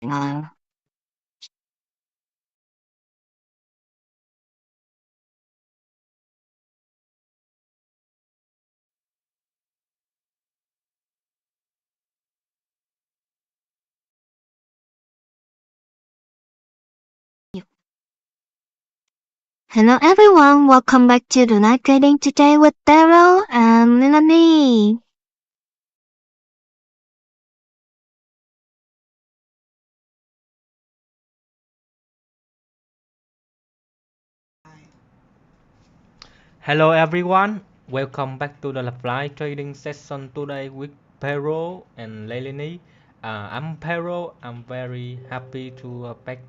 Hello everyone, welcome back to the Night Trading today with Daryl and Melanie. Hello everyone, welcome back to the live trading session today with Pero and Leilani. I'm Pero. I'm very happy to back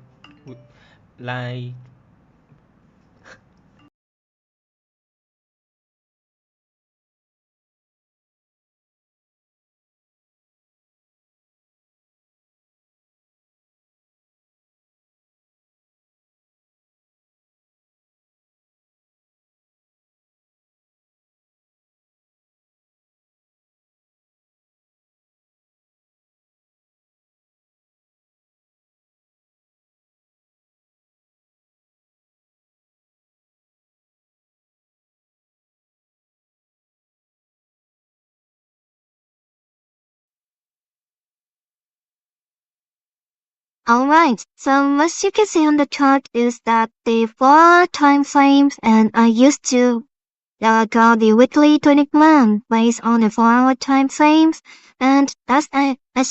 with live. Alright, so as you can see on the chart is that the 4 time frames and I used to draw the weekly trading plan based on the 4-hour time frames, and as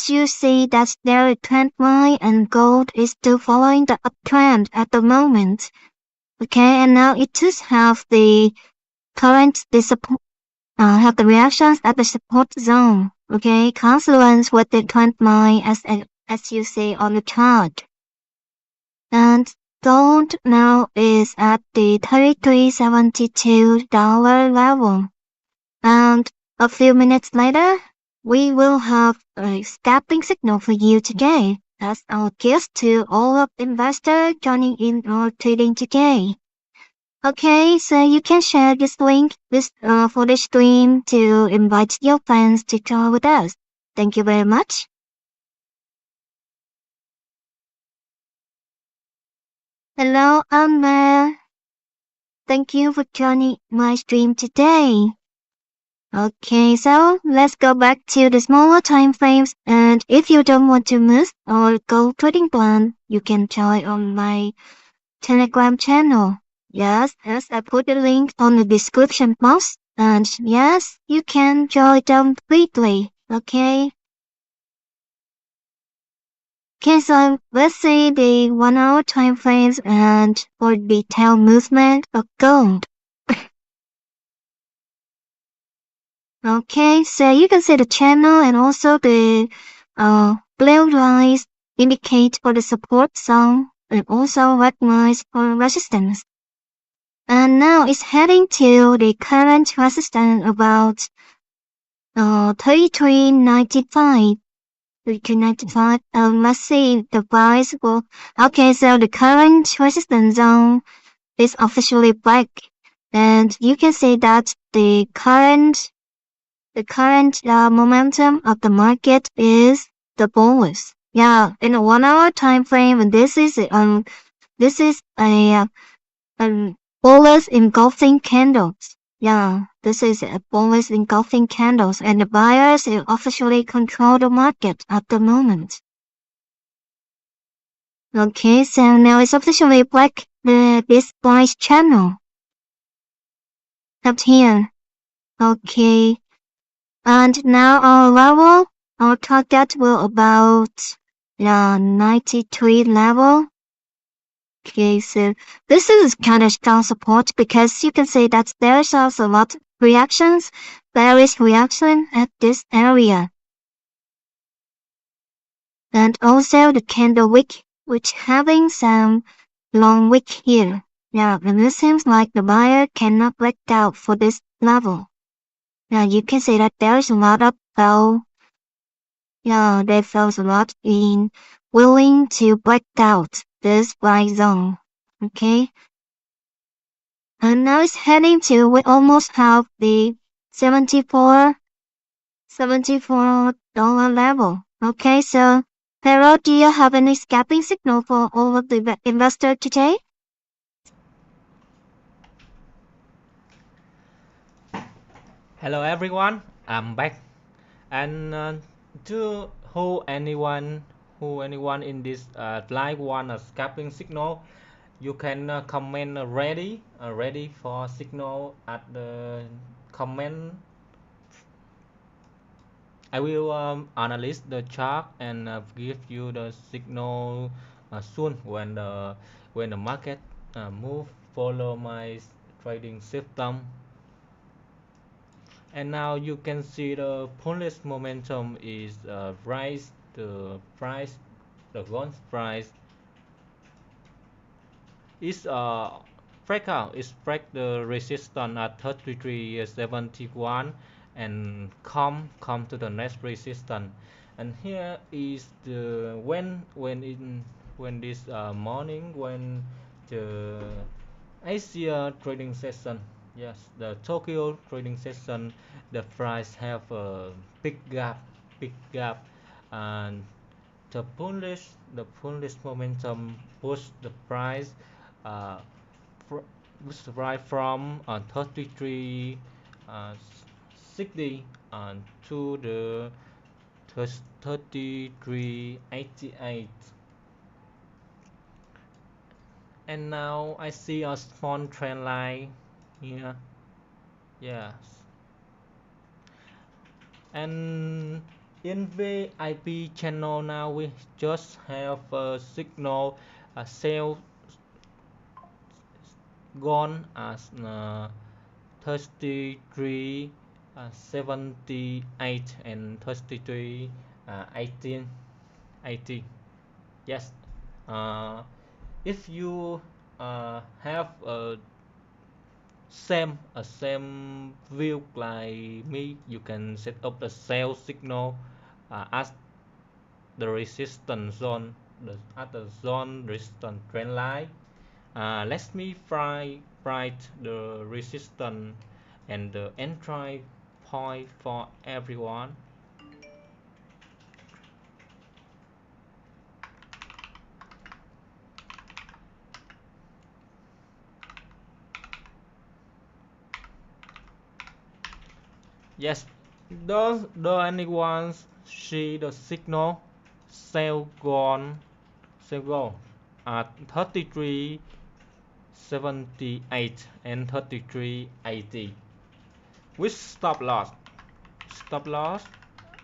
you see that there is trend line and gold is still following the uptrend at the moment. Okay, and now it just have the support, have the reactions at the support zone. Okay, confluence with the trend line as you see on the chart. And gold now is at the $33.72 level. And a few minutes later, we will have a scalping signal for you today. That's our gift to all of investors joining in our trading today. Okay, so you can share this link for the stream to invite your friends to join with us. Thank you very much. Hello, Amber. Thank you for joining my stream today. Okay, so let's go back to the smaller time frames, and if you don't want to miss our gold trading plan, you can join on my Telegram channel. Yes, I put the link on the description box, and yes, you can join them quickly, okay? Okay, so let's see the 1-hour time frames and for detailed movement of gold. Okay, so you can see the channel and also the blue lines indicate for the support zone and also red lines for resistance. And now it's heading to the current resistance about 33.95. 33.95. Let's see the price will. Okay, so the current resistance zone is officially black, and you can see that the current momentum of the market is the bullish. Yeah, in a 1-hour time frame, and this is a bullish engulfing candles. Yeah, this is a bullish engulfing candles, and the buyers officially control the market at the moment. Okay, so now it's officially black, this price channel up here. Okay, and now our target will about 93 level. Okay, so this is kind of strong support because you can see that there's also a lot of reactions, various reaction at this area. And also the candle wick, which having some long wick here. Yeah, and it seems like the buyer cannot break out for this level. Now you can see that there's a lot of sell. Yeah, they felt a lot in willing to break out this price zone. Okay. And now it's heading to, we almost have the $74 level. Okay, so Pero, do you have any scalping signal for all of the investor today? Hello everyone, I'm back. And to who anyone in this live want a scalping signal, you can comment ready for signal at the comment. I will analyze the chart and give you the signal soon when the market move follow my trading system. And now you can see the bullish momentum is rise the gold price is break out is break the resistance at 33.71 and come to the next resistance. And here is the when this morning when the Asia trading session, yes, the Tokyo trading session, the price have a big gap, and the bullish momentum push the price uh, fr- push the price from 33 uh, 60 to the 33.88. And now I see a small trend line here. Yes. And in VIP channel now we just have a signal a sale gone as 33 78 and 33 18 80. Yes. uh, if you have a same view like me, you can set up the sell signal as the resistance zone, at the zone resistance trend line. Let me write the resistance and the entry point for everyone. Yes, does anyone see the signal? Sell gone at 33.78 and 33.80 with stop loss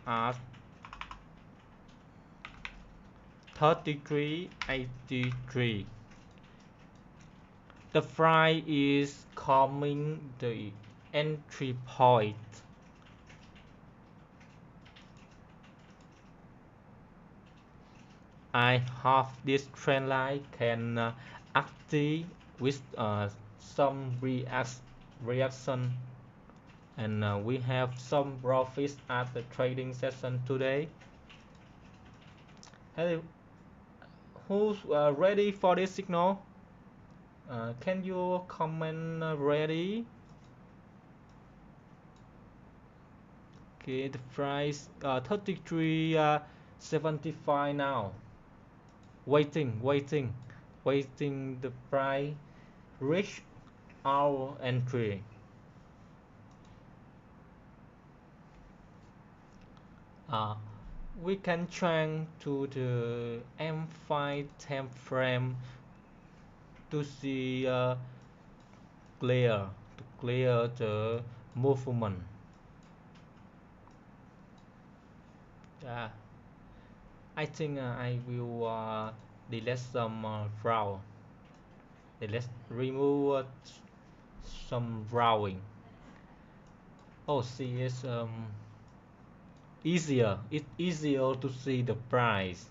at 33.83. The price is coming the entry point. I have this trend line can active with some reaction, and we have some profits at the trading session today. Hey, who's ready for this signal? Can you comment ready? Okay, the price 33.75 now. Waiting the price reach our entry. Uh, we can change to the M5 time frame to see clear to clear the movement. Yeah, I think I will delete some brow. Remove some drawing. Oh, see, it's easier. It's easier to see the price.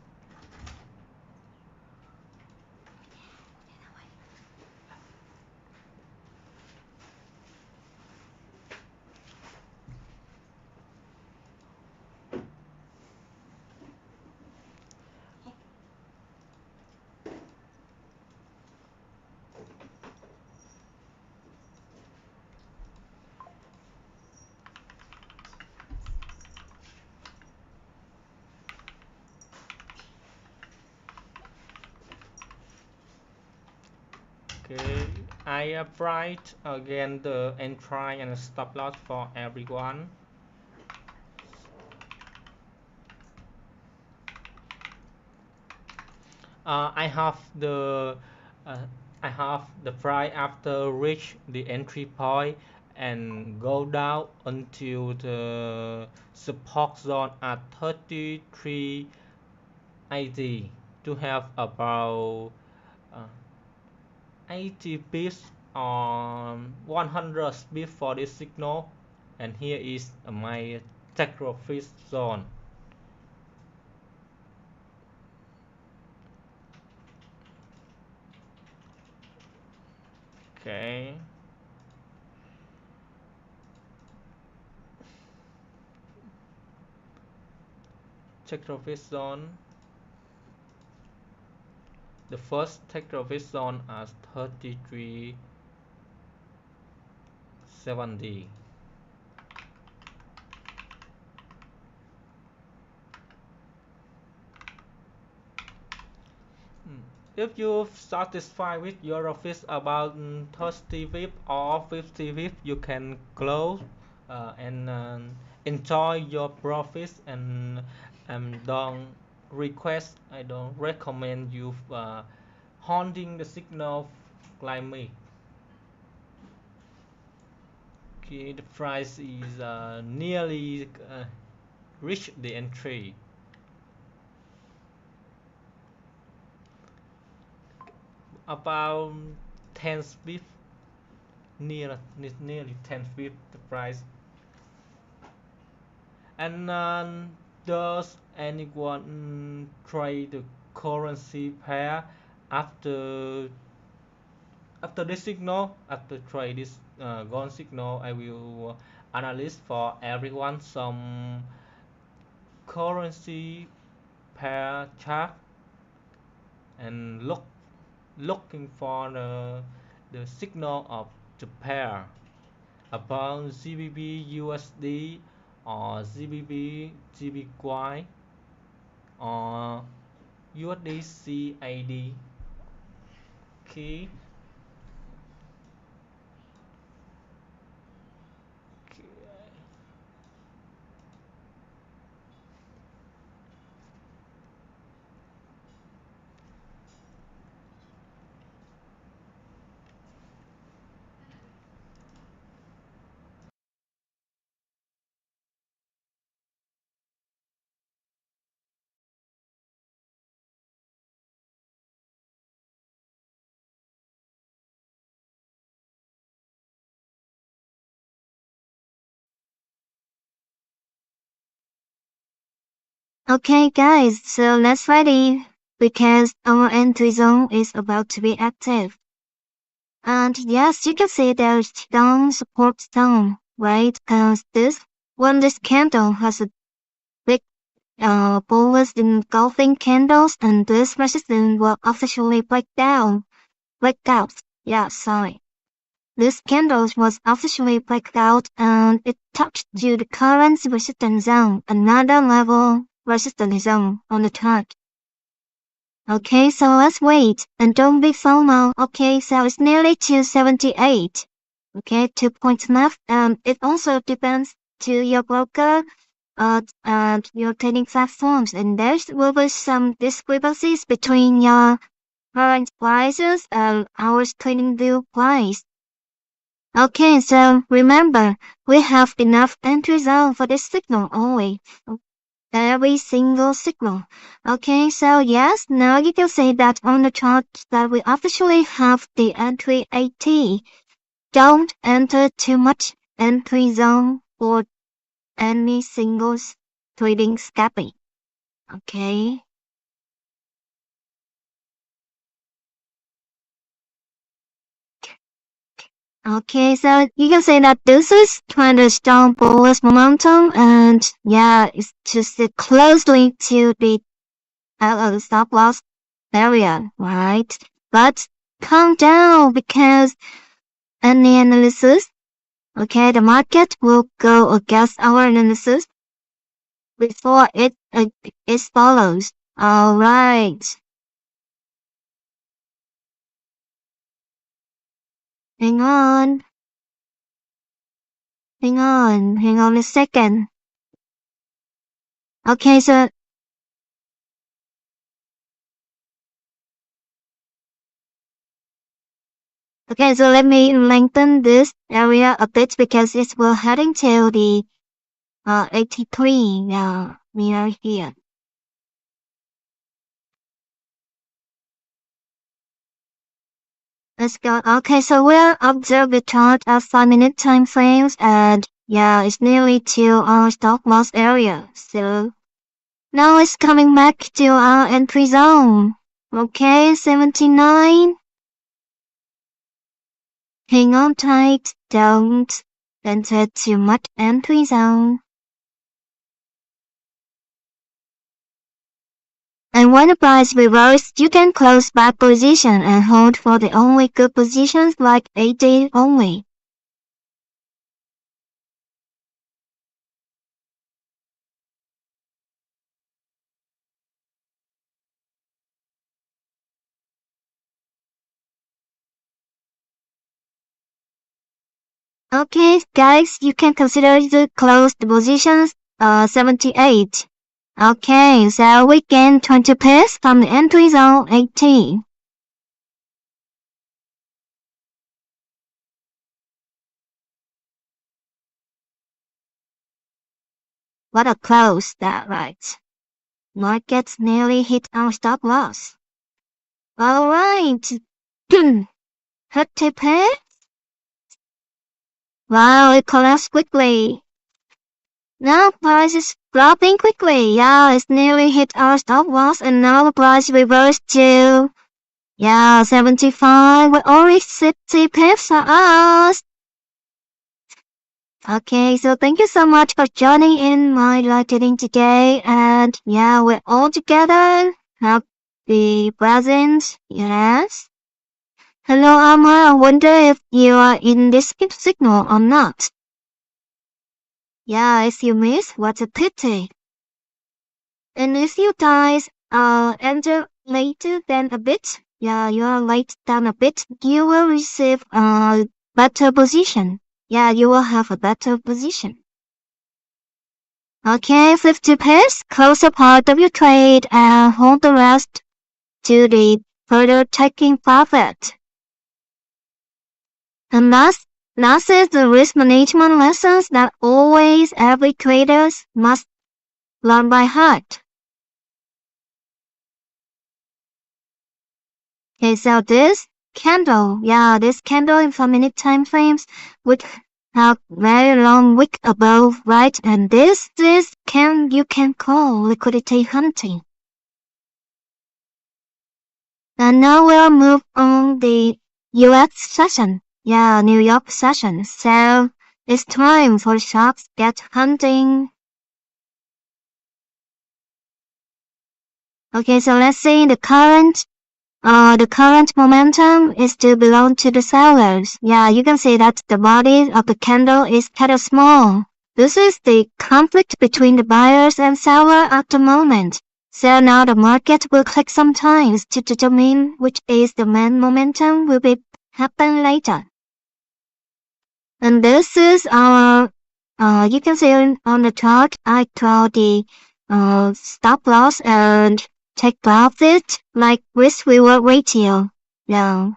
Okay, I applied again the entry and stop loss for everyone. I have uh, I have the price after reach the entry point and go down until the support zone at 33.80 to have about uh, 80 pips on 100 pips for this signal, and here is my take profit zone. Okay, take profit zone. The first take profit zone as 33.70. If you're satisfied with your profits about 30 VIP or 50 VIP, you can close and enjoy your profits, and don't request. I don't recommend you holding the signal like me. Okay, the price is nearly reach the entry. About 10 bit, nearly 10 bit the price. And does anyone trade the currency pair after this signal? After trade this gold signal, I will analyze for everyone some currency pair chart and looking for the signal of the pair about GBP USD or GBP GBY or USD CAD. Okay. Okay, guys, so let's ready because our entry zone is about to be active. And yes, you can see there's down support zone, right? Because this candle has a big bullish engulfing candles, and this resistance will officially break out. Yeah, sorry. This candle was officially blacked out and it touched to the current resistance zone, another level resistance zone on the chart. Okay, so let's wait and don't be FOMO. Okay, so it's nearly 278. Okay, 2 points left, and it also depends to your broker and your trading platforms, and there will be some discrepancies between your current prices and our trading view price. Okay, so remember, we have enough entry zone for this signal only. Every single signal. Okay, so yes, now you can see that on the chart that we officially have the entry 80. Don't enter too much entry zone for any single trading scalping. Okay. Okay, so you can say that this is kind of strong bullish momentum, and yeah, it's just closely to the stop loss area, right? But calm down because any analysis, okay, the market will go against our analysis before it follows. All right. Hang on. Hang on a second. Okay, so let me lengthen this area a bit because it's we're heading to the 83. Now we are here. Let's go. Okay, so we'll observe the chart at 5-minute time frames, and yeah, it's nearly to our stop loss area. So now it's coming back to our entry zone. Okay, 79. Hang on tight. Don't enter too much entry zone. And when the price reverses, you can close back position and hold for the only good positions like 80 only. Okay, guys, you can consider the closed positions 78. Okay, so we gain 20 pips from the entry zone 18. What a close that right. Markets nearly hit our stop loss. Alright. 30 pips? Wow, it collapsed quickly. Now price is dropping quickly. Yeah, it's nearly hit our stop loss and now the price reversed to 75 with only 60 pips for us. Okay, so thank you so much for joining in my live trading today. And yeah, we're all together. Happy present. Yes. Hello, Amma. I wonder if you are in this signal or not. Yeah, if you miss, what a pity. And if you guys enter later than a bit, yeah, you are late down a bit, you will receive a better position. Yeah, you will have a better position. Okay, 50 pips, close a part of your trade and hold the rest to the further taking profit. And last is the risk management lessons that always every traders must learn by heart. Okay, so this candle in 5-minute time frames would have very long wick above, right? And this you can call liquidity hunting. And now we'll move on the US session. Yeah, New York session. So it's time for sharps get hunting. Okay, so let's see the current momentum is to belong to the sellers. Yeah, you can see that the body of the candle is kind of small. This is the conflict between the buyers and seller at the moment. So now the market will click sometimes to determine which is the main momentum will be happen later. And this is our, you can see on the chart, I draw the stop loss and take profit like risk reward ratio. Yeah.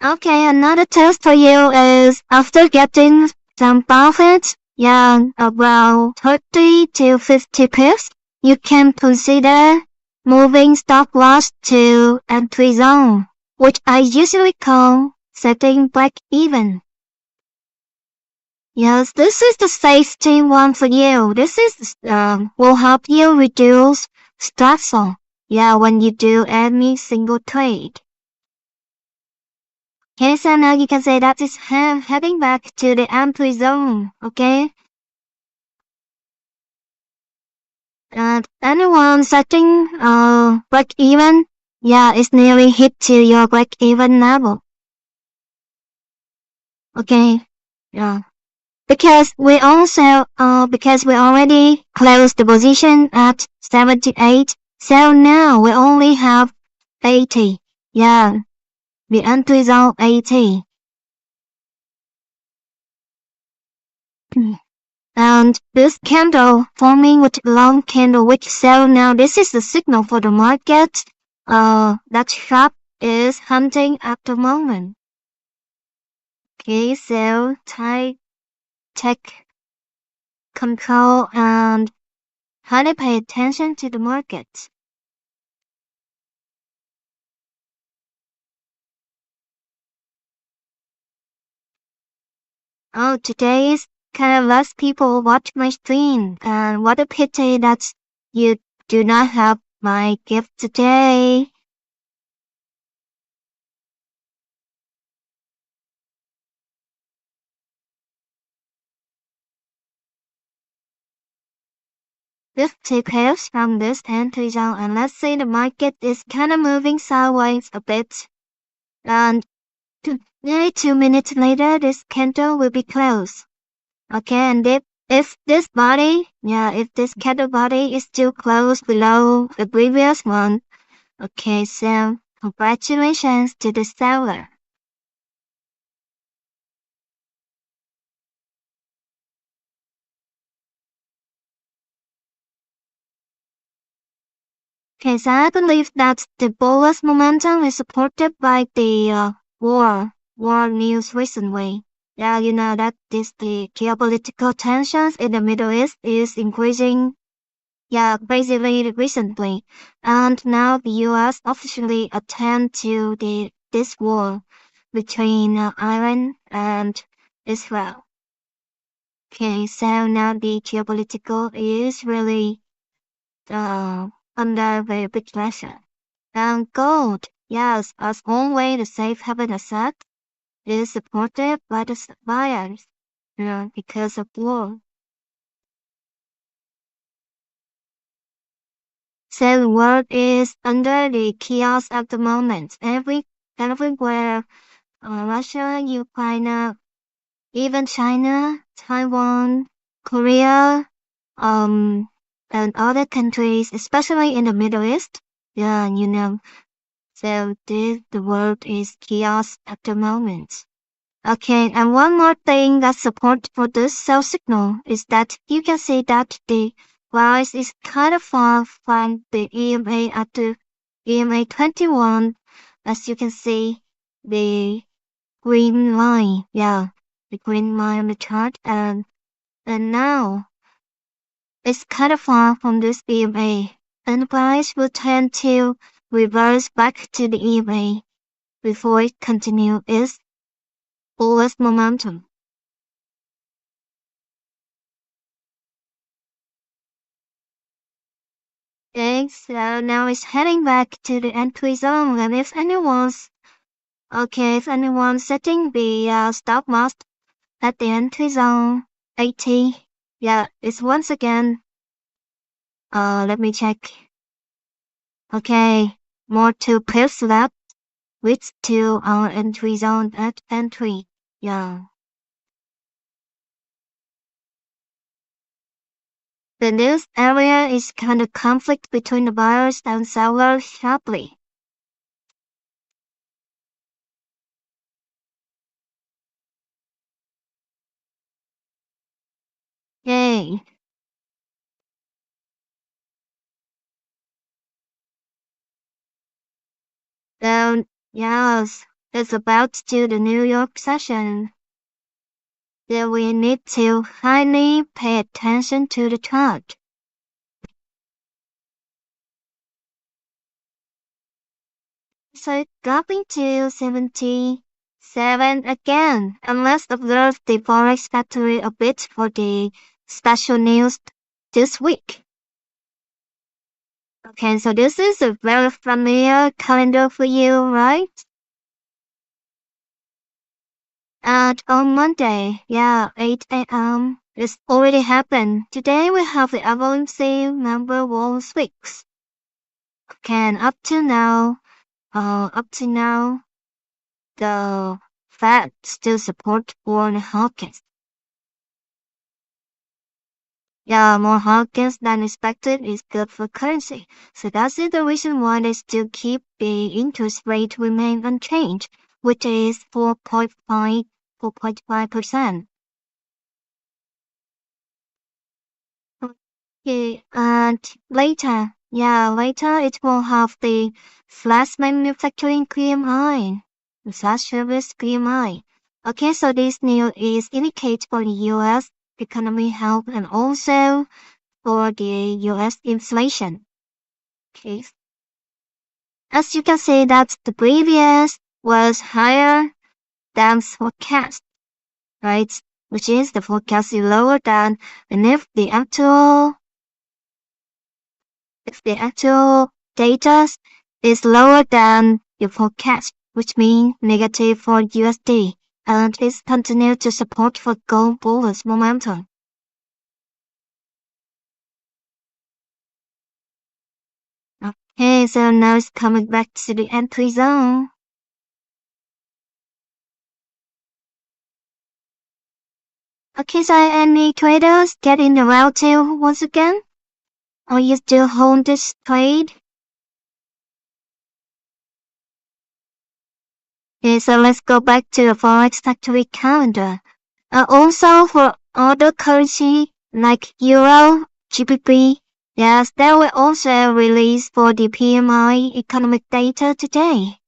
Okay, another test for you is after getting some profit, about 30 to 50 pips, you can consider moving stop loss to entry zone, which I usually call setting break even. Yes, this is the safety one for you. This is will help you reduce stress. When you do any single trade. Okay, so now you can say that it's heading back to the entry zone. Okay. And anyone setting break even, it's nearly hit to your break even level. Okay. Yeah. Because we already closed the position at 78, so now we only have 80. Yeah. the entry zone 80. And this candle forming with long candle wick sell now. This is the signal for the market. That sharp is hunting at the moment. Okay, so take control and highly pay attention to the market. Oh, today is kind of less people watch my stream, and what a pity that you do not have my gift today. Let's take helps from this entry zone, and let's say the market is kind of moving sideways a bit, and nearly 2 minutes later, this candle will be closed. Okay, and if this body, if this candle body is still closed below the previous one, okay, so congratulations to the seller. Okay, so I believe that the bullish momentum is supported by the war news recently. Yeah, you know that the geopolitical tensions in the Middle East is increasing. Yeah, basically recently, and now the U.S. officially attend to this war between Iran and Israel. Okay, so now the geopolitical is really uh, under very big pressure. And gold, yes, as always, the safe haven asset is supported by the buyers, because of war. So the world is under the chaos at the moment. Everywhere, Russia, Ukraine, even China, Taiwan, Korea, um, and other countries, especially in the Middle East. Yeah, so the world is chaos at the moment. Okay, and one more thing that support for this sell signal is that you can see that the price is kind of far from the EMA at the EMA 21. As you can see, the green line, the green line on the chart, and now it's kind of far from this EMA, and the price will tend to reverse back to the EMA before it continue its bullish momentum. Okay, so now it's heading back to the entry zone, and if anyone's setting the stop loss at the entry zone 80, it's once again, let me check. Okay, more 2 pips left, which to our entry zone at entry, The news area is kind of conflict between the buyers and sellers sharply. Yay. Then, yes, it's about to the New York session. Then we need to highly pay attention to the chart. So it's dropping to 77 again, and let's observe the Forex factory a bit for the special news this week. Okay, so this is a very familiar calendar for you, right? And on Monday, 8 a.m., it's already happened. Today we have the FOMC member wall weeks. Okay, and up to now, the Fed still support Warren Hawkins. Yeah, more Hawkins than expected is good for currency. So that's the reason why they still keep the interest rate remain unchanged. which is 4.5%. Okay, and later it will have the flash manufacturing PMI, the flash service PMI. Okay, so this news is indicate for the US economy health and also for the US inflation. Okay, as you can see that the previous was higher than forecast, right? Which is the forecast is lower than, and if the actual data is lower than the forecast, which means negative for USD, and is continued to support for gold bullish momentum. Okay, so now it's coming back to the entry zone. Okay, so any traders get in the round two once again? Or you still hold this trade? Okay, so let's go back to the Forex factory calendar. Also for other currency like Euro, GBP, yes, they will also release for the PMI economic data today.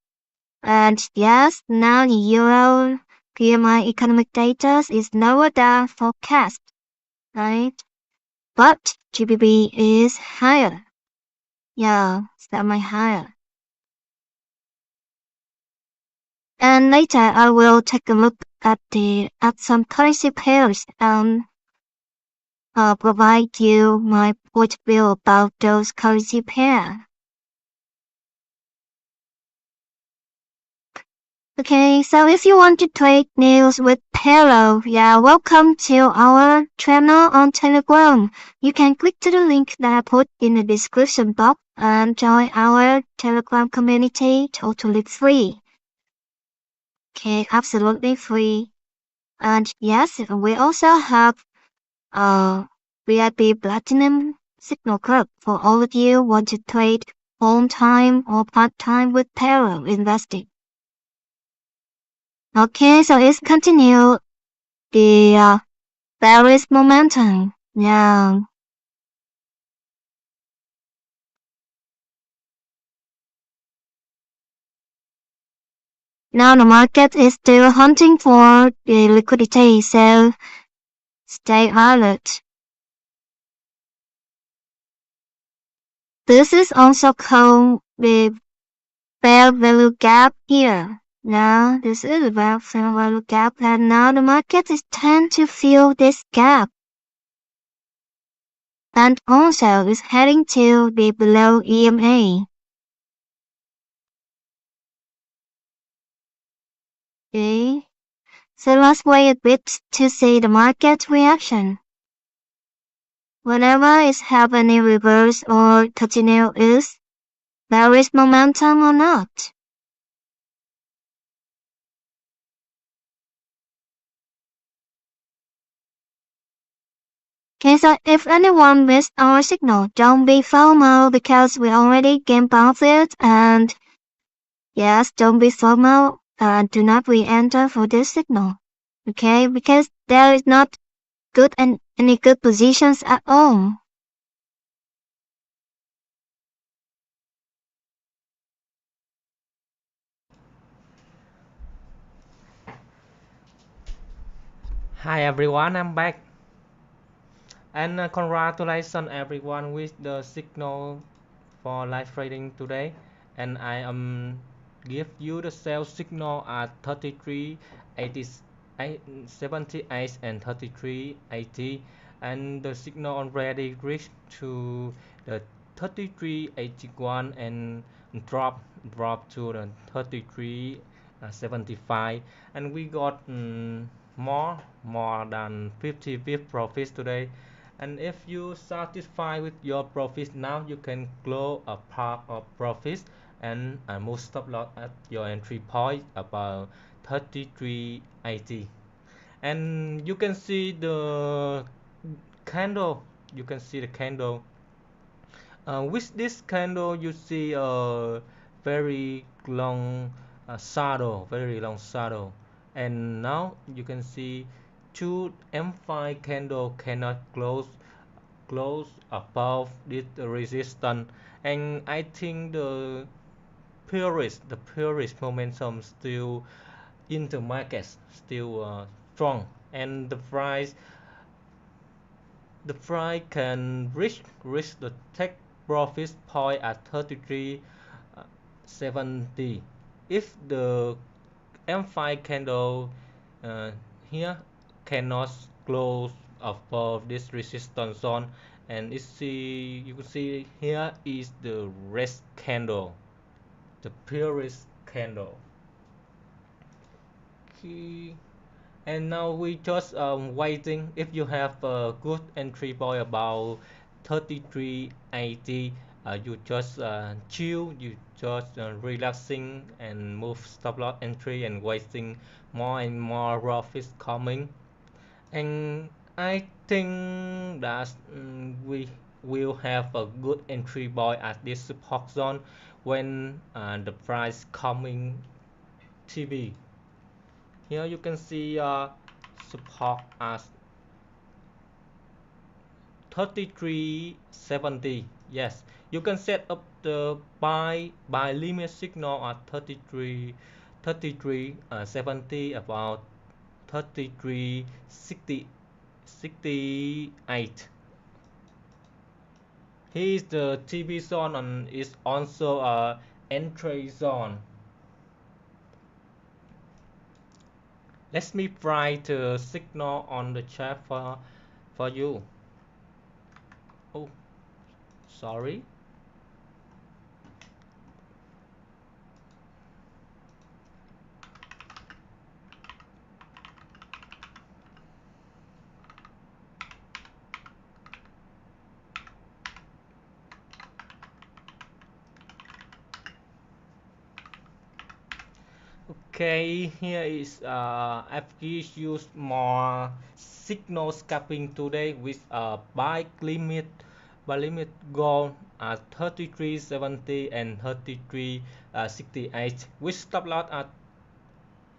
And yes, now the Euro PMI economic data is lower than forecast, right? But GBP is higher. Yeah, semi higher. And later I will take a look at some currency pairs and provide you my point of view about those currency pair. Okay, so if you want to trade news with Pero, yeah, welcome to our channel on Telegram. You can click to the link that I put in the description box and join our Telegram community totally free. Okay, absolutely free. And yes, we also have VIP Platinum Signal Club for all of you want to trade full-time or part-time with Pero investing. Okay, so let's continue the bearish momentum. Yeah. Now the market is still hunting for the liquidity, so stay alert. This is also called the fair value gap here. Now this is about fair value gap, and now the market is tend to fill this gap. And also is heading to the below EMA. Okay, so let's wait a bit to see the market reaction. Whenever it's have any reverse or continue is, there is momentum or not. Okay, so if anyone missed our signal, don't be FOMO because we already game it, and yes, don't be FOMO and do not re-enter for this signal. Okay, because there is not any good positions at all. Hi everyone, I'm back. And congratulations everyone with the signal for live trading today. And I give you the sell signal at 33.78 and 33.80, and the signal already reached to the 33.81 and drop to the 33.75, and we got more than 50 pip profits today. And if you satisfied with your profits now, you can close a part of profits and move stop loss at your entry point about 33.80. And you can see the candle. You can see the candle. With this candle, you see a very long shadow, very long shadow. And now you can see two M5 candle cannot close above this resistance, and I think the purest momentum still in the market, still strong, and the price can reach the take profit point at 33.70 if the M5 candle uh, here cannot close above this resistance zone, and you can see here is the red candle, the purest candle. Okay. And now we just waiting. If you have a good entry point about 33.80, you just chill, you just relaxing and move stop loss entry and waiting more and more profits coming. And I think that we will have a good entry point at this support zone when the price coming TV. Here you can see support as 33.70. Yes, you can set up the buy limit signal at 33.70, about 33.68. Here is the TP zone and is also a entry zone. Let me try the signal on the chart for you. Oh, sorry. Okay, here is FG use more signal scalping today with a buy limit goal at 33.70 and 33.68 with stop loss at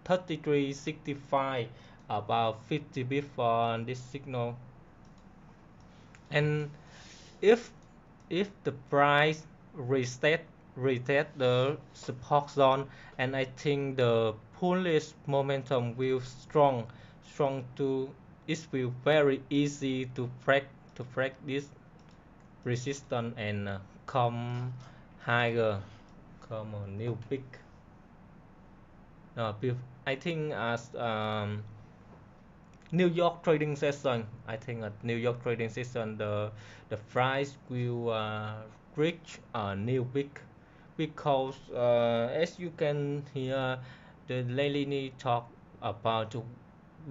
33.65, about 50 before this signal. And if the price reset the support zone, and I think the bullish momentum will strong to it will very easy to break this resistance and come higher, come a new peak. I think as New York trading session. I think at New York trading session, the price will reach a new peak because as you can hear, the lately talk about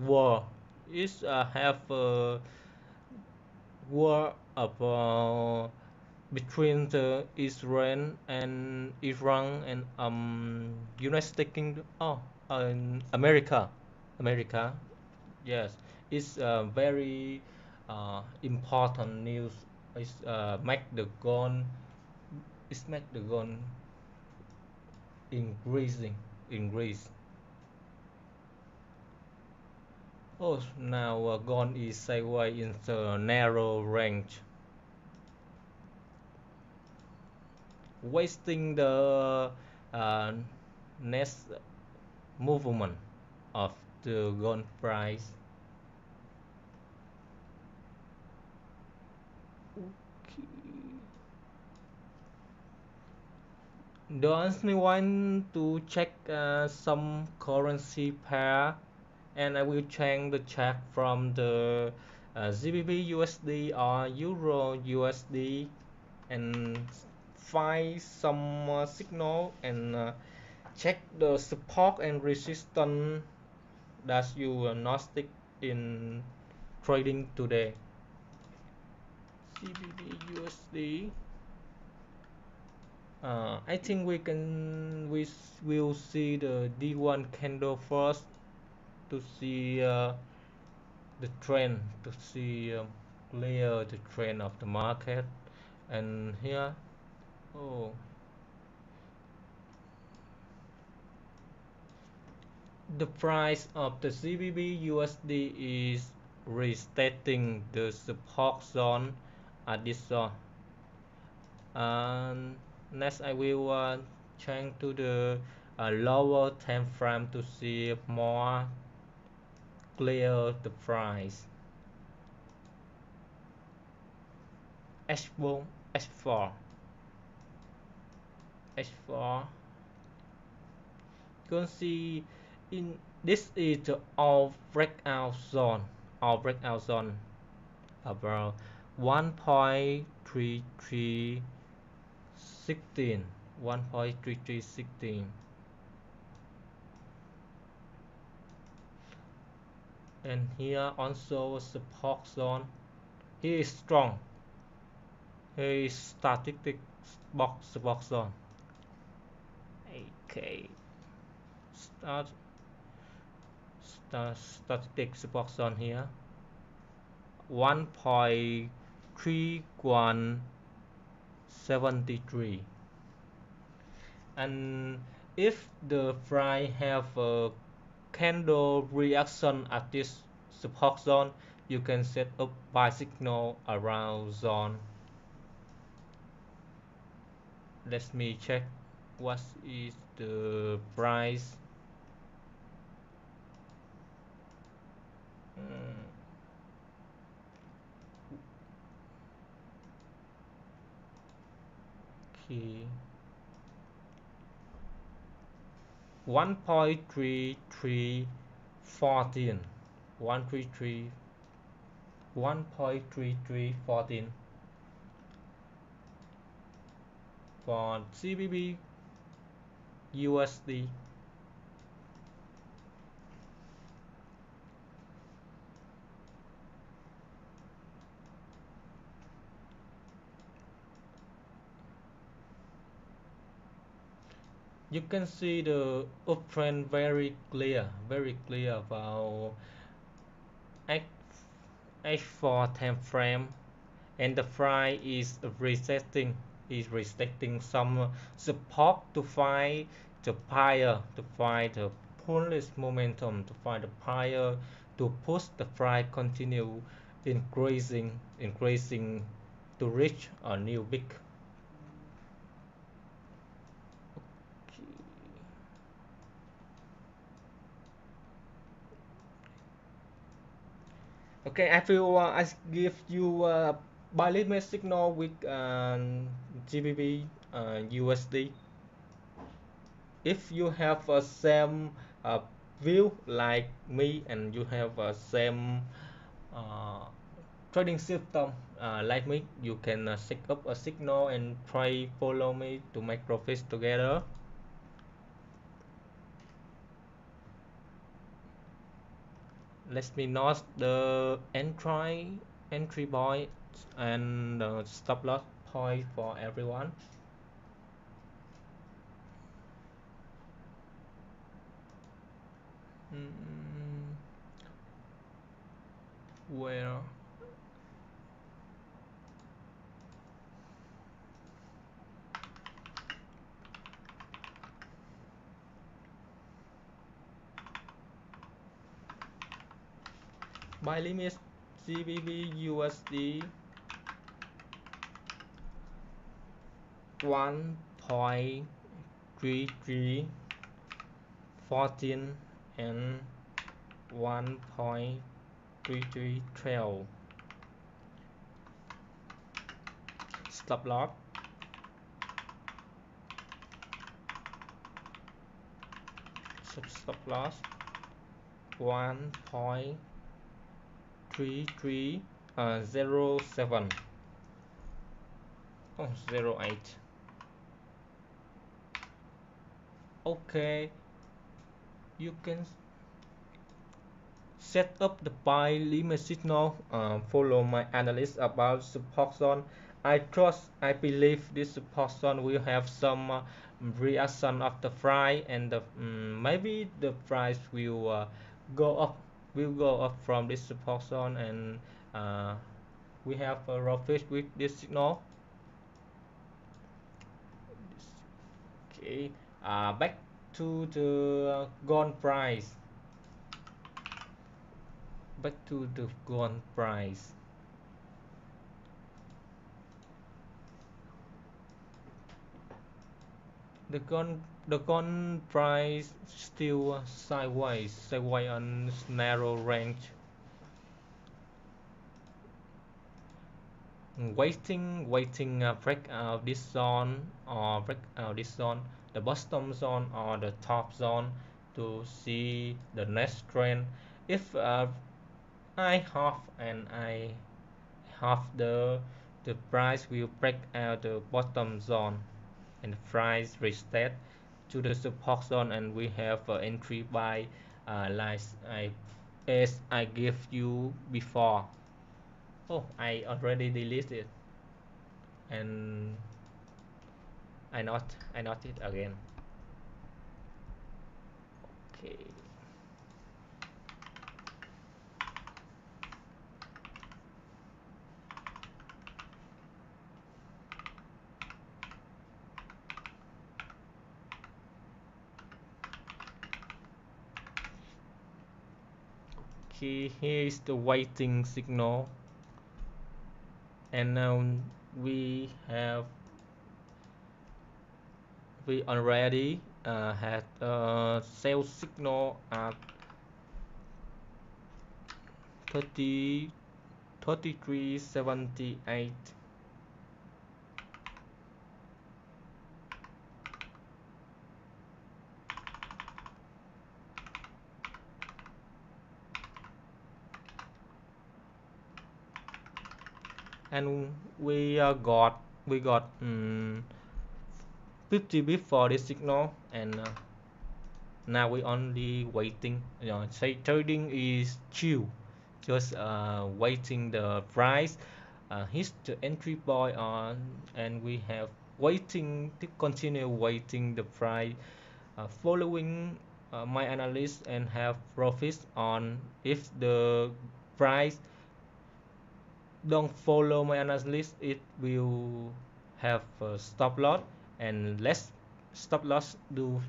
war is have a war about between the Israel and Iran and United States Kingdom. Oh, America. Yes, it's very important news. It's make the gun. It's make the gun increase. Oh, now gun is sideways in the narrow range, wasting the uh, next movement of the gun price. Don't me want to check some currency pair, and I will change the chart from the GBP USD or Euro USD and find some signal and check the support and resistance that you not stick in trading today. GBP USD. I think we will see the D1 candle first to see the trend, to see clear the trend of the market. And here, oh, The price of the CBB USD is restating the support zone at this zone. And next I will change to the lower time frame to see more clear the price. H4, H4, H4. You can see in this is the all breakout zone, all breakout zone about 1.3316, 1.3316, and here also support zone. Here is strong. Here is static box support zone. Okay, start static support zone here. 1.3173, and if the price have a candle reaction at this support zone, you can set up buy signal around zone. Let me check what is the price. Okay, 1.3314, 133, 1.3314 for CBB USD. You can see the uptrend very clear about H H4 time frame, and the price is resetting some support to find the bullish momentum, to find the buyer to push the price continue increasing to reach a new big. Okay, I will I give you a buy limit signal with GBP USD. If you have a same view like me, and you have a same uh, trading system like me, you can set up a signal and try follow me to make profits together. Let me know the entry point and stop loss point for everyone. Mm, where buy limit GBP USD 1.3314 and 1.3312. Stop loss stop loss 1.3307, oh 08. Okay, you can set up the buy limit signal. Follow my analysis about support zone. I believe this support zone will have some reaction of the price, and maybe the price go up will go up from this support zone, and we have a profit with this signal. Okay, back to the gold price. Back to the gold price. The gold price still sideways on narrow range. Waiting break out this zone or break out this zone, the bottom zone or the top zone to see the next trend. If I half and I half the price will break out the bottom zone and the price reset to the support zone, and we have entry by like as I gave you before. Oh, I already deleted and I not it again. Okay. Okay, here is the waiting signal, and now we have we already had a sales signal at 30 33.78, and we got 50 bits for this signal, and now we only waiting. Say trading is chill, just waiting the price hits the entry point on, and we have waiting to continue waiting the price, following my analysis and have profits on if the price don't follow my analysis. It will have a stop loss, and less stop loss do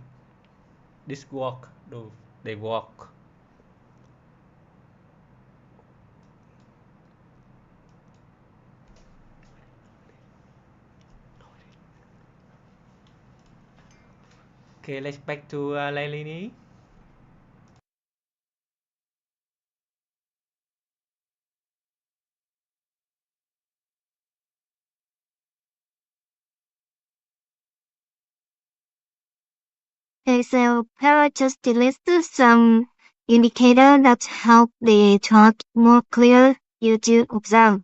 this work do they work. Okay, let's back to Lailini. Okay, so Para just listed some indicator that help the chart more clear you to observe.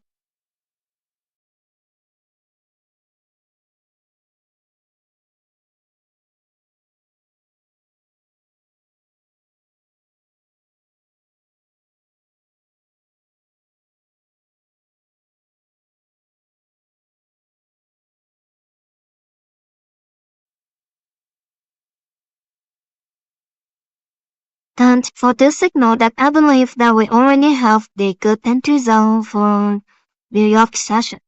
And for this signal that I believe that we already have the good entry zone for New York session.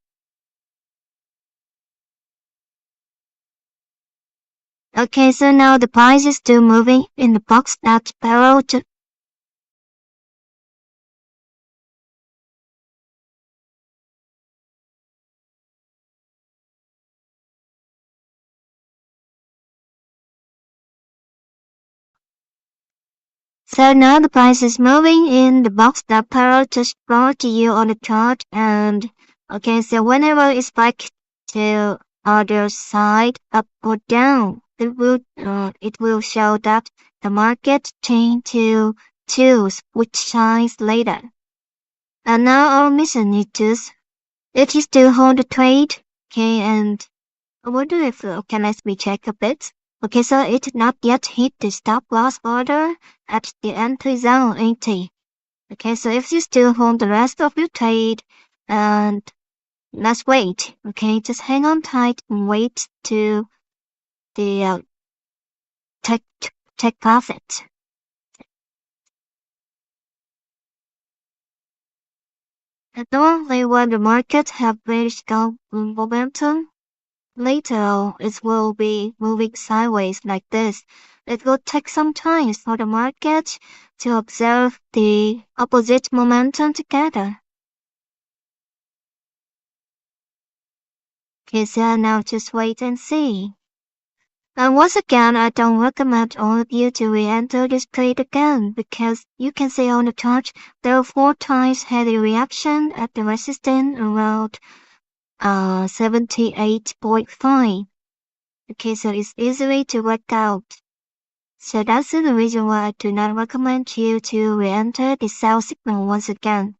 Okay, so now the price is still moving in the box that's parallel to. So now the price is moving in the box that parallel to scroll to you on the chart, and okay, so whenever it's back to other side up or down, it will show that the market changed to choose which size later. And now our mission is it is to hold the trade. Okay, and I wonder if okay, let me check a bit. Okay, so it not yet hit the stop loss order at the entry zone 80. Okay, so if you still hold the rest of your trade, and let's wait. Okay, just hang on tight and wait to the take take profit. And normally when the market have very strong momentum, later it will be moving sideways like this. It will take some time for the market to observe the opposite momentum together. Okay, so now just wait and see. And once again, I don't recommend all of you to re-enter this trade again because you can see on the chart there are 4 times heavy reaction at the resistance around 78.5. Okay, so it's easily to work out. So that's the reason why I do not recommend you to re-enter the sell signal once again.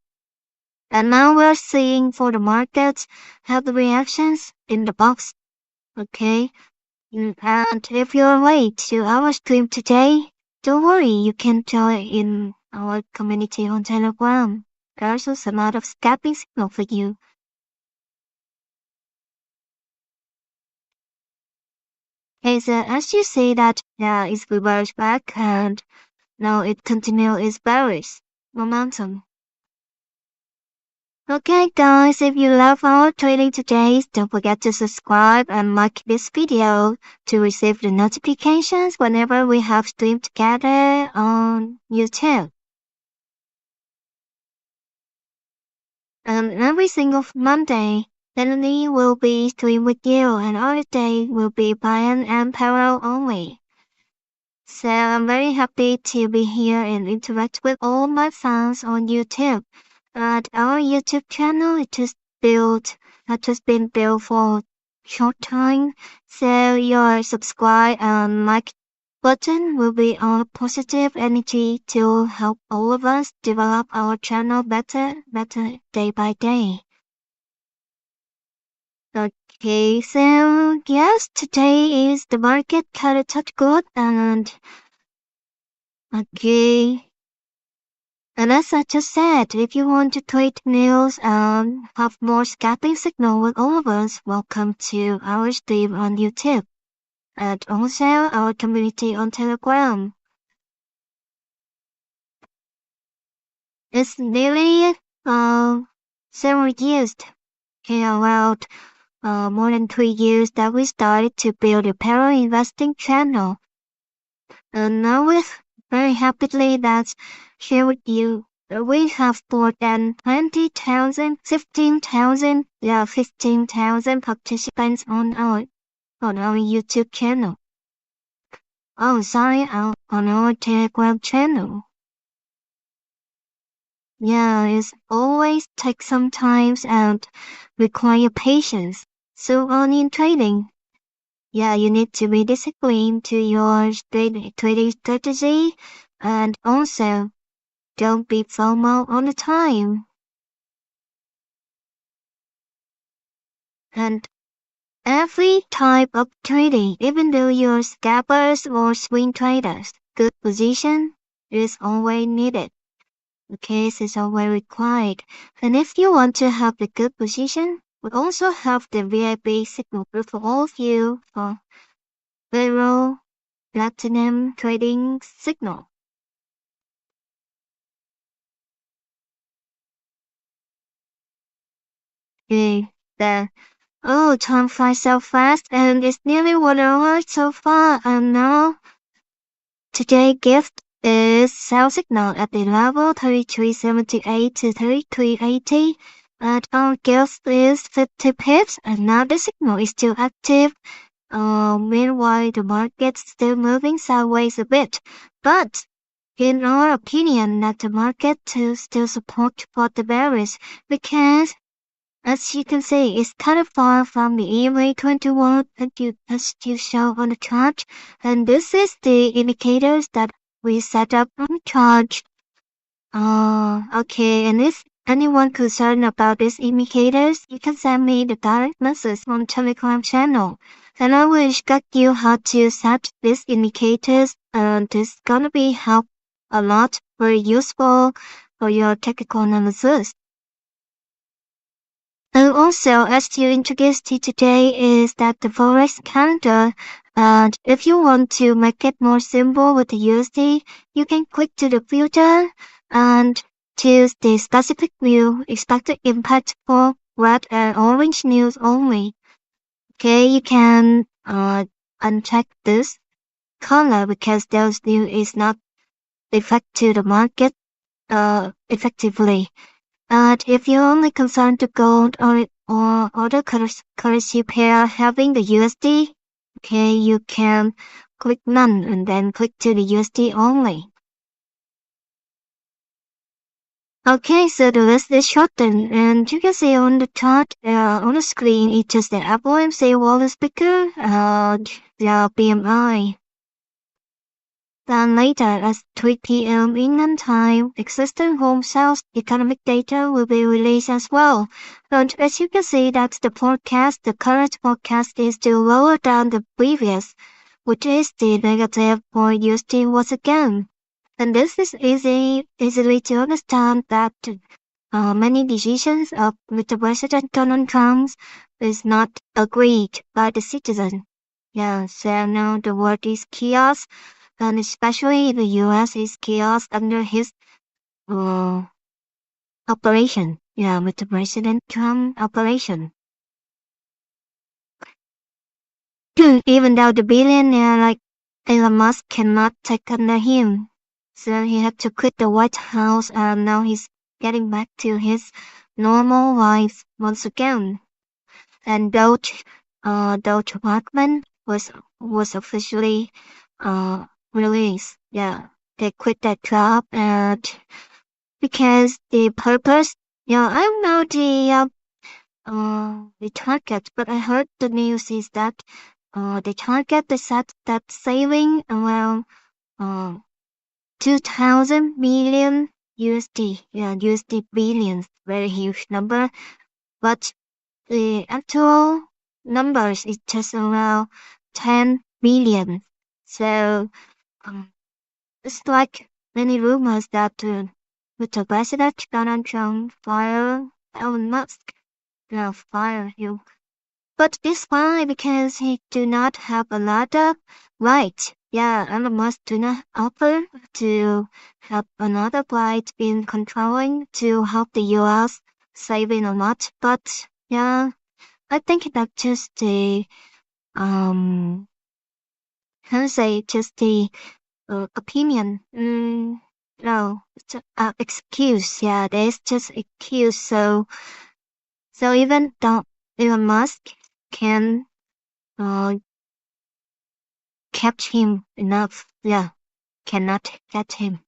And now we're seeing for the markets have the reactions in the box. Okay. And if you're late to our stream today, don't worry, you can join in our community on Telegram. There's also a lot of scalping signal for you. Okay, so as you see that, yeah, it's reversed back and now it continues its bearish momentum. Okay guys, if you love our trading today, don't forget to subscribe and like this video to receive the notifications whenever we have streamed together on YouTube. And every single Monday, Melanie will be stream with you and all day will be Brian and Parallel only. So I'm very happy to be here and interact with all my fans on YouTube. And our YouTube channel has just been built for a short time. So your subscribe and like button will be our positive energy to help all of us develop our channel better day by day. Okay, so yes, today is the market kind of touch good and okay. And as I just said, if you want to trade news and have more scalping signal with all of us, welcome to our stream on YouTube and also our community on Telegram. It's nearly several years, okay, around more than 3 years that we started to build a parallel investing channel. And now we're very happily that share with you that we have more than 20,000, 15,000, 15,000 participants on our YouTube channel. Oh, sorry, on our Telegram channel. Yeah, it's always take some time and require patience. So on in trading, yeah, you need to be disciplined to your trading strategy and also don't be FOMO all the time. And every type of trading, even though you're scalpers or swing traders, good position is always needed. The case is always required. And if you want to have the good position, we also have the VIP signal group for all of you for Vero Platinum Trading Signal. Okay, time flies so fast and it's nearly 1 hour so far and now today's gift is sell signal at the level 3378 to 3380 and our gift is 50 pips and now the signal is still active. Meanwhile the market's still moving sideways a bit, but in our opinion that the market to still support for the bearish because as you can see, it's kind of far from the EMA21 as you show on the chart, and this is the indicators that we set up on the chart. Okay, and if anyone concerned about these indicators, you can send me the direct message on Telegram channel, and I will instruct you how to set these indicators, and this is gonna be help a lot, very useful for your technical analysis. And also, as you introduced to today is that the Forex calendar, and if you want to make it more simple with the USD, you can click to the filter and choose the specific view expected impact for red and orange news only. Okay, you can uncheck this color because those new is not affect to the market effectively. But if you're only concerned to gold or other currency pair having the USD, okay, you can click none and then click to the USD only. Okay, so the list is shortened, and you can see on the chart on the screen it is the FOMC Wall Speaker and the PMI. Then later at 3 p.m. England time, existing home sales economic data will be released as well. And as you can see that the current forecast is still lower than the previous, which is the negative for USD once again. And this is easily to understand that many decisions of Mr. President Donald Trump is not agreed by the citizen. Yeah, so now the word is chaos, and especially the US is chaos under his uh, operation. Yeah, Mr. President Trump operation. Even though the billionaire like Elon Musk cannot take under him, so he had to quit the White House, and now he's getting back to his normal life once again. And Doge Apartment was officially released. Yeah, they quit that job and because the purpose. Yeah, I don't know the target, but I heard the news is that the target they set that saving around uh 2,000 million USD. Yeah, USD billions, very huge number. But the actual numbers is just around 10 billion. So it's like many rumors that with the President Donald Trump fire Elon Musk. Yeah, fire you. But this why because he do not have a lot of rights. Yeah, Elon Musk do not offer to have another right in controlling to help the US saving a lot. But yeah, I think that's just the how to say just the opinion. No, it's excuse. Yeah, there's just excuse. So even though Elon Musk can uh catch him enough, yeah, cannot get him.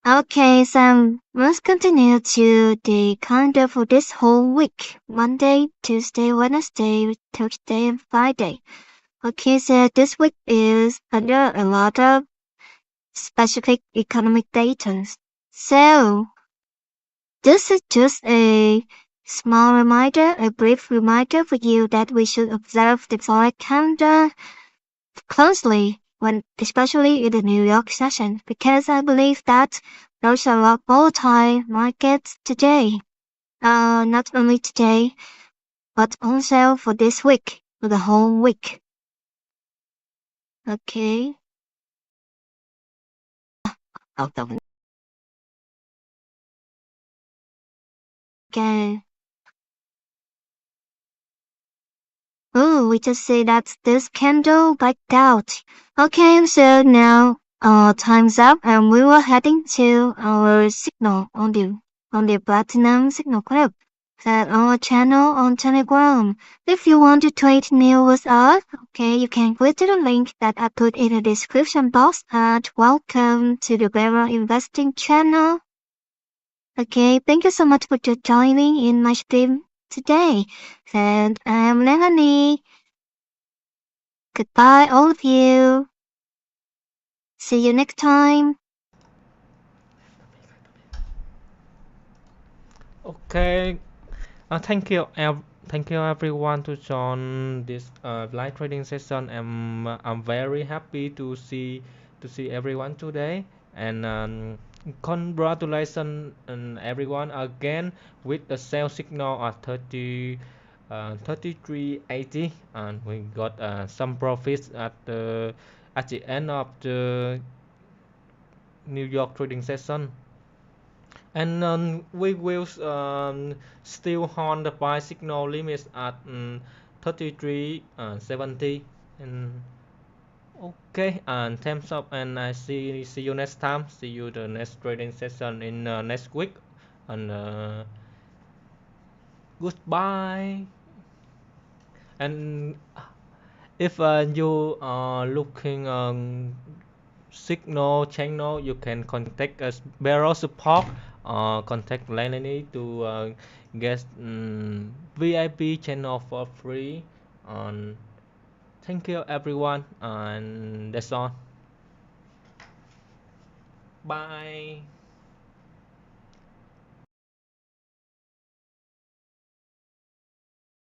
Okay, so let's continue to the calendar for this whole week. Monday, Tuesday, Wednesday, Thursday, and Friday. Okay, so this week is under a lot of specific economic data. So this is just a small reminder, a brief reminder for you that we should observe the Forex calendar closely when, especially in the New York session, because I believe that there's a lot volatile markets today. Not only today, but also for this week, for the whole week. Okay. Out of okay. Oh, we just say that this candle blacked out. Okay, so now time's up and we were heading to our signal on the platinum signal group. At our channel on Telegram. If you want to trade new with us, okay, you can click to the link that I put in the description box and welcome to the Bearer Investing channel. Okay, thank you so much for joining in my stream today. And I'm Melanie. Goodbye, all of you. See you next time. Okay. Thank you everyone to join this live trading session. I'm very happy to see everyone today, and congratulations everyone again with the sell signal at 33.80, and we got some profits at the end of the New York trading session. And we will still hold the buy signal limits at 33.70. And okay, and time's up, and I see you next time. See you the next trading session in next week. And goodbye. And if you are looking signal channel, you can contact us Barrel support or contact Lenny to get VIP channel for free. And thank you everyone, and that's all. Bye.